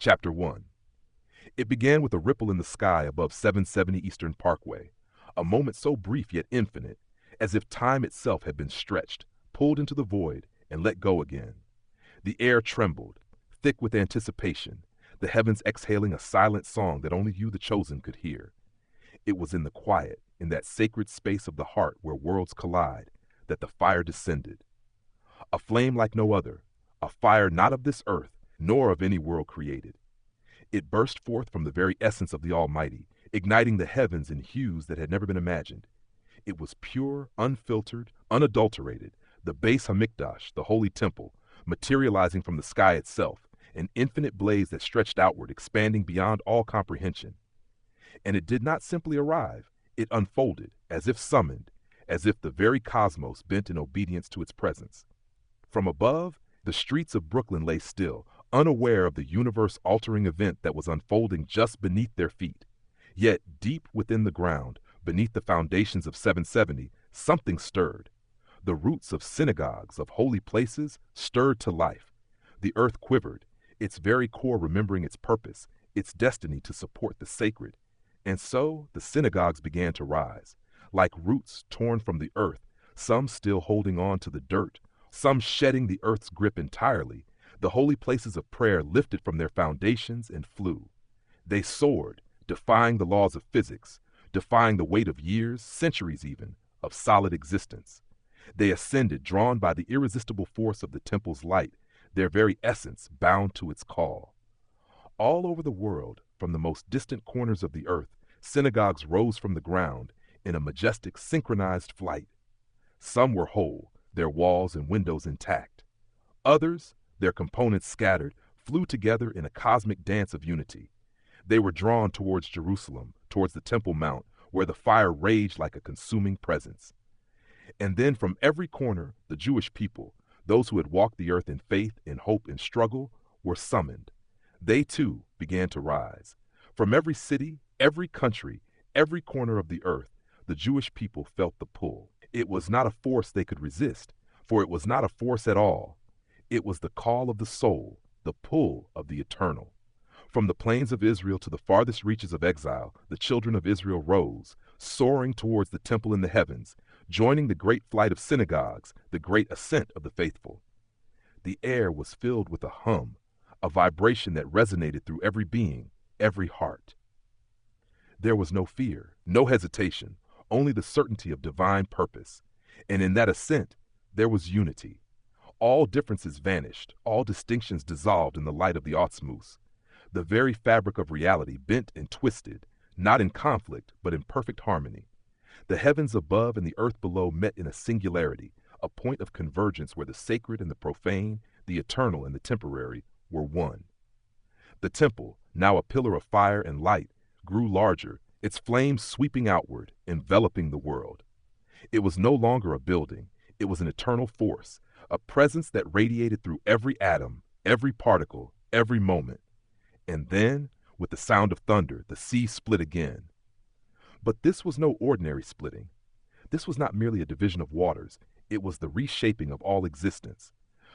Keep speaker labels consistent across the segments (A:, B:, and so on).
A: Chapter 1. It began with a ripple in the sky above 770 Eastern Parkway, a moment so brief yet infinite, as if time itself had been stretched, pulled into the void, and let go again. The air trembled, thick with anticipation, the heavens exhaling a silent song that only you, the chosen, could hear. It was in the quiet, in that sacred space of the heart where worlds collide, that the fire descended. A flame like no other, a fire not of this earth, nor of any world created. It burst forth from the very essence of the Almighty, igniting the heavens in hues that had never been imagined. It was pure, unfiltered, unadulterated, the Beis Hamikdash, the holy temple, materializing from the sky itself, an infinite blaze that stretched outward, expanding beyond all comprehension. And it did not simply arrive, it unfolded, as if summoned, as if the very cosmos bent in obedience to its presence. From above, the streets of Brooklyn lay still, unaware of the universe-altering event that was unfolding just beneath their feet. Yet, deep within the ground, beneath the foundations of 770, something stirred. The roots of synagogues, of holy places, stirred to life. The earth quivered, its very core remembering its purpose, its destiny to support the sacred. And so, the synagogues began to rise, like roots torn from the earth, some still holding on to the dirt, some shedding the earth's grip entirely. The holy places of prayer lifted from their foundations and flew. They soared, defying the laws of physics, defying the weight of years, centuries even, of solid existence. They ascended, drawn by the irresistible force of the temple's light, their very essence bound to its call. All over the world, from the most distant corners of the earth, synagogues rose from the ground in a majestic synchronized flight. Some were whole, their walls and windows intact. Others, their components scattered, flew together in a cosmic dance of unity. They were drawn towards Jerusalem, towards the Temple Mount, where the fire raged like a consuming presence. And then from every corner, the Jewish people, those who had walked the earth in faith, in hope, in struggle, were summoned. They too began to rise. From every city, every country, every corner of the earth, the Jewish people felt the pull. It was not a force they could resist, for it was not a force at all. It was the call of the soul, the pull of the eternal. From the plains of Israel to the farthest reaches of exile, the children of Israel rose, soaring towards the temple in the heavens, joining the great flight of synagogues, the great ascent of the faithful. The air was filled with a hum, a vibration that resonated through every being, every heart. There was no fear, no hesitation, only the certainty of divine purpose. And in that ascent, there was unity. All differences vanished, all distinctions dissolved in the light of the Awtsmoos. The very fabric of reality bent and twisted, not in conflict, but in perfect harmony. The heavens above and the earth below met in a singularity, a point of convergence where the sacred and the profane, the eternal and the temporary, were one. The temple, now a pillar of fire and light, grew larger, its flames sweeping outward, enveloping the world. It was no longer a building, it was an eternal force, a presence that radiated through every atom, every particle, every moment. And then, with the sound of thunder, the sea split again. But this was no ordinary splitting. This was not merely a division of waters, it was the reshaping of all existence.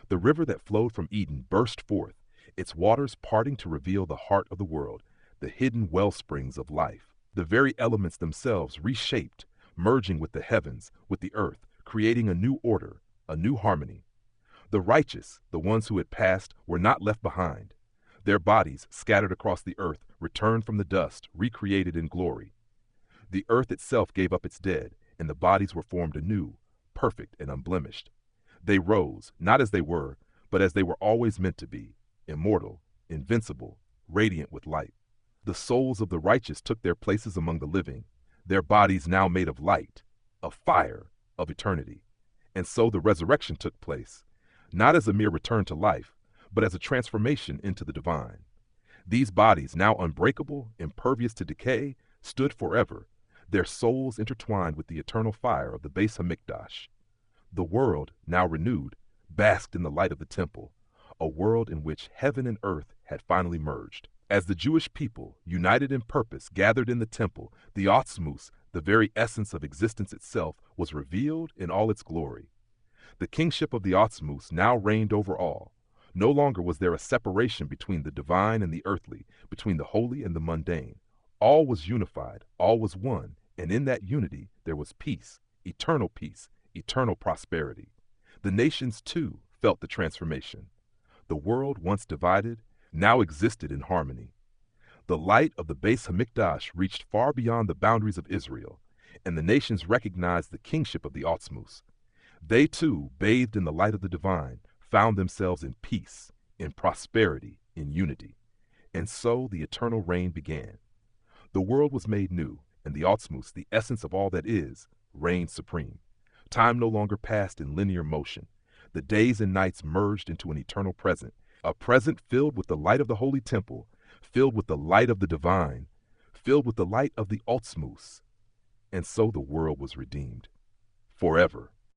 A: The river that flowed from Eden burst forth, its waters parting to reveal the heart of the world, the hidden wellsprings of life. The very elements themselves reshaped, merging with the heavens, with the earth, creating a new order, a new harmony. The righteous, the ones who had passed, were not left behind. Their bodies, scattered across the earth, returned from the dust, recreated in glory. The earth itself gave up its dead, and the bodies were formed anew, perfect and unblemished. They rose, not as they were, but as they were always meant to be, immortal, invincible, radiant with light. The souls of the righteous took their places among the living, their bodies now made of light, of fire, of eternity. And so the resurrection took place, not as a mere return to life, but as a transformation into the divine. These bodies, now unbreakable, impervious to decay, stood forever, their souls intertwined with the eternal fire of the Beis Hamikdash. The world, now renewed, basked in the light of the temple, a world in which heaven and earth had finally merged. As the Jewish people, united in purpose, gathered in the temple, the Awtsmoos, the very essence of existence itself, was revealed in all its glory. The kingship of the Awtsmoos now reigned over all. No longer was there a separation between the divine and the earthly, between the holy and the mundane. All was unified, all was one, and in that unity there was peace, eternal prosperity. The nations, too, felt the transformation. The world, once divided, now existed in harmony. The light of the Beis Hamikdash reached far beyond the boundaries of Israel, and the nations recognized the kingship of the Awtsmoos. They, too, bathed in the light of the divine, found themselves in peace, in prosperity, in unity. And so the eternal reign began. The world was made new, and the Awtsmoos, the essence of all that is, reigned supreme. Time no longer passed in linear motion. The days and nights merged into an eternal present, a present filled with the light of the holy temple, filled with the light of the divine, filled with the light of the Awtsmoos. And so the world was redeemed. Forever.